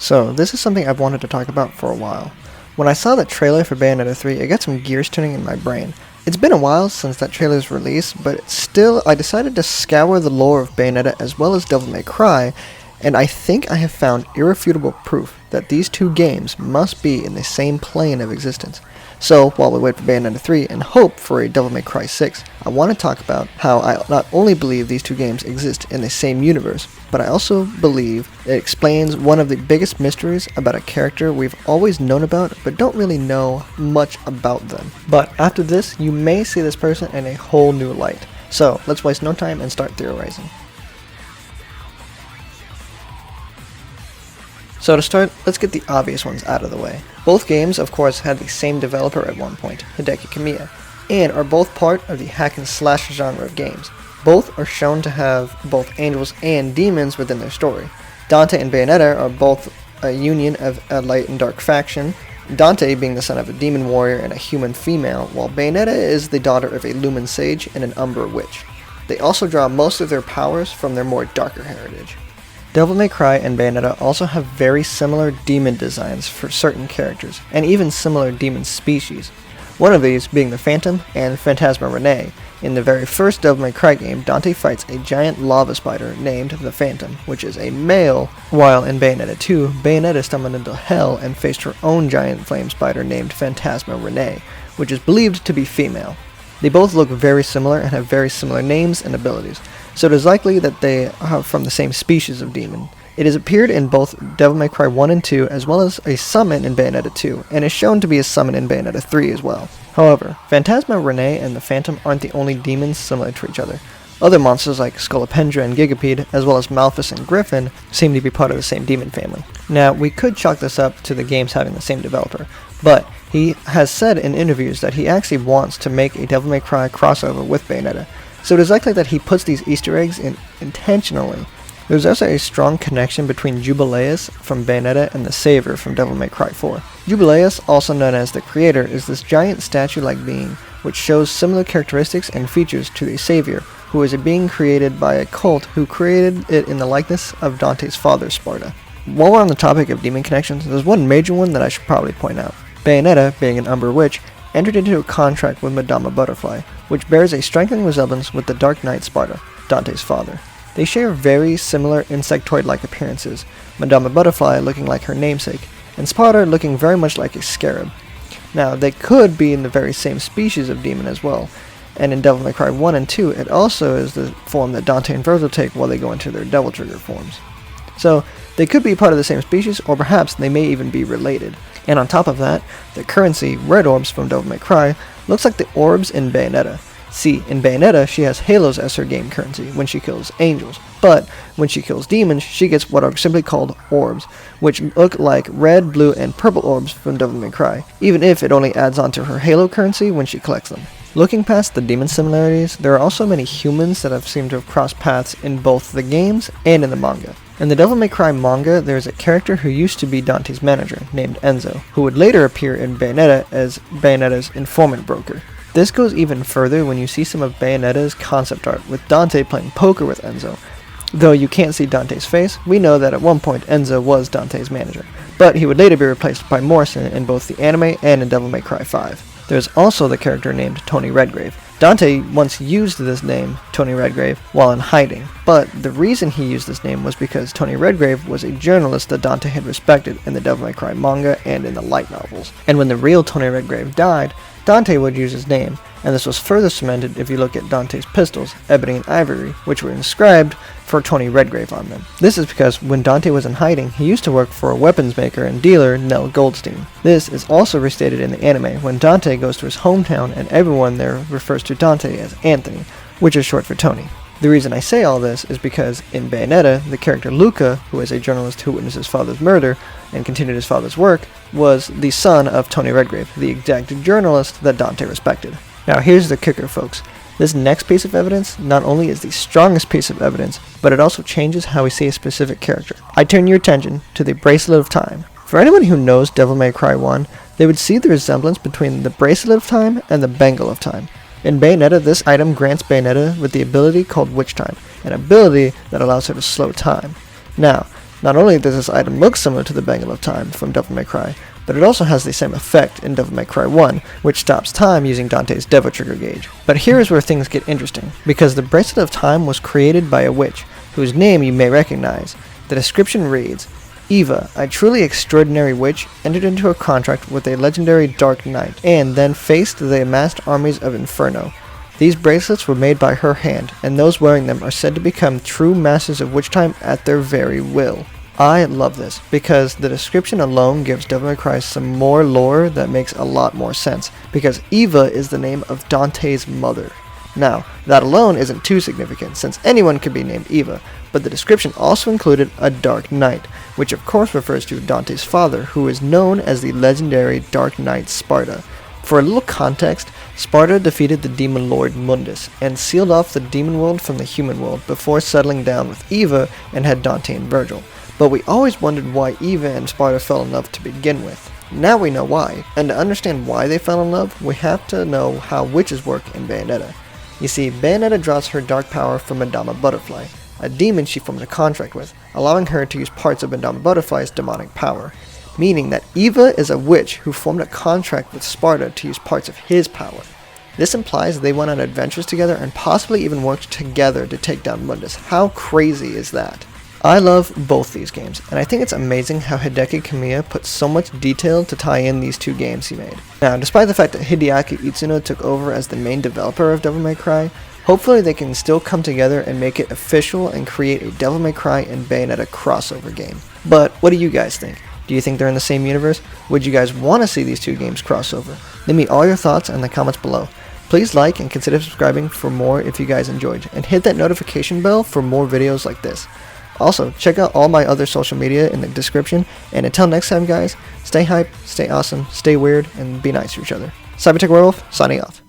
So, this is something I've wanted to talk about for a while. When I saw that trailer for Bayonetta 3, it got some gears turning in my brain. It's been a while since that trailer's release, but still, I decided to scour the lore of Bayonetta as well as Devil May Cry, and I think I have found irrefutable proof that these two games must be in the same plane of existence. So, while we wait for Bayonetta 3 and hope for a Devil May Cry 6, I want to talk about how I not only believe these two games exist in the same universe, but I also believe it explains one of the biggest mysteries about a character we've always known about, but don't really know much about them. But after this, you may see this person in a whole new light. So, let's waste no time and start theorizing. So to start, let's get the obvious ones out of the way. Both games, of course, had the same developer at one point, Hideki Kamiya, and are both part of the hack and slash genre of games. Both are shown to have both angels and demons within their story. Dante and Bayonetta are both a union of a light and dark faction, Dante being the son of a demon warrior and a human female, while Bayonetta is the daughter of a lumen sage and an umbra witch. They also draw most of their powers from their more darker heritage. Devil May Cry and Bayonetta also have very similar demon designs for certain characters, and even similar demon species. One of these being the Phantom and Phantasma Renee. In the very first Devil May Cry game, Dante fights a giant lava spider named the Phantom, which is a male, while in Bayonetta 2, Bayonetta stumbled into hell and faced her own giant flame spider named Phantasma Renee, which is believed to be female. They both look very similar and have very similar names and abilities, so it is likely that they are from the same species of demon. It has appeared in both Devil May Cry 1 and 2, as well as a summon in Bayonetta 2, and is shown to be a summon in Bayonetta 3 as well. However, Phantasma Renee and the Phantom aren't the only demons similar to each other. Other monsters like Scolopendra and Gigapede, as well as Malphus and Griffin, seem to be part of the same demon family. Now, we could chalk this up to the games having the same developer, but he has said in interviews that he actually wants to make a Devil May Cry crossover with Bayonetta, so it is likely that he puts these Easter eggs in intentionally. There's also a strong connection between Jubileus from Bayonetta and the Savior from Devil May Cry 4. Jubileus, also known as the Creator, is this giant statue-like being which shows similar characteristics and features to the Savior, who is a being created by a cult who created it in the likeness of Dante's father, Sparta. While we're on the topic of demon connections, there's one major one that I should probably point out. Bayonetta, being an Umbra Witch, entered into a contract with Madama Butterfly, which bears a striking resemblance with the Dark Knight Sparta, Dante's father. They share very similar insectoid-like appearances, Madama Butterfly looking like her namesake, and Sparta looking very much like a scarab. Now, they could be in the very same species of demon as well, and in Devil May Cry 1 and 2, it also is the form that Dante and Virgil take while they go into their Devil Trigger forms. So, they could be part of the same species, or perhaps they may even be related. And on top of that, the currency, Red Orbs from Devil May Cry, looks like the orbs in Bayonetta. See, in Bayonetta, she has halos as her game currency when she kills angels, but when she kills demons, she gets what are simply called orbs, which look like red, blue, and purple orbs from Devil May Cry, even if it only adds on to her halo currency when she collects them. Looking past the demon similarities, there are also many humans that have seemed to have crossed paths in both the games and in the manga. In the Devil May Cry manga, there is a character who used to be Dante's manager, named Enzo, who would later appear in Bayonetta as Bayonetta's informant broker. This goes even further when you see some of Bayonetta's concept art, with Dante playing poker with Enzo. Though you can't see Dante's face, we know that at one point Enzo was Dante's manager, but he would later be replaced by Morrison in both the anime and in Devil May Cry 5. There's also the character named Tony Redgrave. Dante once used this name, Tony Redgrave, while in hiding, but the reason he used this name was because Tony Redgrave was a journalist that Dante had respected in the Devil May Cry manga and in the light novels. And when the real Tony Redgrave died, Dante would use his name, and this was further cemented if you look at Dante's pistols, Ebony and Ivory, which were inscribed for Tony Redgrave on them. This is because when Dante was in hiding, he used to work for a weapons maker and dealer, Nell Goldstein. This is also restated in the anime when Dante goes to his hometown and everyone there refers to Dante as Anthony, which is short for Tony. The reason I say all this is because in Bayonetta, the character Luca, who is a journalist who witnessed his father's murder and continued his father's work, was the son of Tony Redgrave, the exact journalist that Dante respected. Now here's the kicker, folks. This next piece of evidence not only is the strongest piece of evidence, but it also changes how we see a specific character. I turn your attention to the Bracelet of Time. For anyone who knows Devil May Cry 1, they would see the resemblance between the Bracelet of Time and the Bangle of Time. In Bayonetta, this item grants Bayonetta with the ability called Witch Time, an ability that allows her to slow time. Now, Not only does this item look similar to the Bangle of Time from Devil May Cry, but it also has the same effect in Devil May Cry 1, which stops time using Dante's Devil Trigger gauge. But here is where things get interesting, because the Bracelet of Time was created by a witch, whose name you may recognize. The description reads, Eva, a truly extraordinary witch, entered into a contract with a legendary Dark Knight, and then faced the amassed armies of Inferno. These bracelets were made by her hand, and those wearing them are said to become true masters of witch time at their very will. I love this, because the description alone gives Devil May Cry some more lore that makes a lot more sense, because Eva is the name of Dante's mother. Now, that alone isn't too significant, since anyone could be named Eva, but the description also included a Dark Knight, which of course refers to Dante's father, who is known as the legendary Dark Knight Sparta. For a little context, Sparta defeated the demon lord Mundus, and sealed off the demon world from the human world before settling down with Eva and had Dante and Virgil. But we always wondered why Eva and Sparta fell in love to begin with. Now we know why, and to understand why they fell in love, we have to know how witches work in Bayonetta. You see, Bayonetta draws her dark power from Madama Butterfly, a demon she formed a contract with, allowing her to use parts of Madama Butterfly's demonic power, meaning that Eva is a witch who formed a contract with Sparta to use parts of his power. This implies they went on adventures together and possibly even worked together to take down Mundus. How crazy is that? I love both these games, and I think it's amazing how Hideki Kamiya put so much detail to tie in these two games he made. Now, despite the fact that Hideaki Itsuno took over as the main developer of Devil May Cry, hopefully they can still come together and make it official and create a Devil May Cry and Bayonetta crossover game. But what do you guys think? Do you think they're in the same universe? Would you guys want to see these two games crossover? Leave me all your thoughts in the comments below. Please like and consider subscribing for more if you guys enjoyed, and hit that notification bell for more videos like this. Also, check out all my other social media in the description, and until next time guys, stay hype, stay awesome, stay weird, and be nice to each other. Cybertech Werewolf, signing off.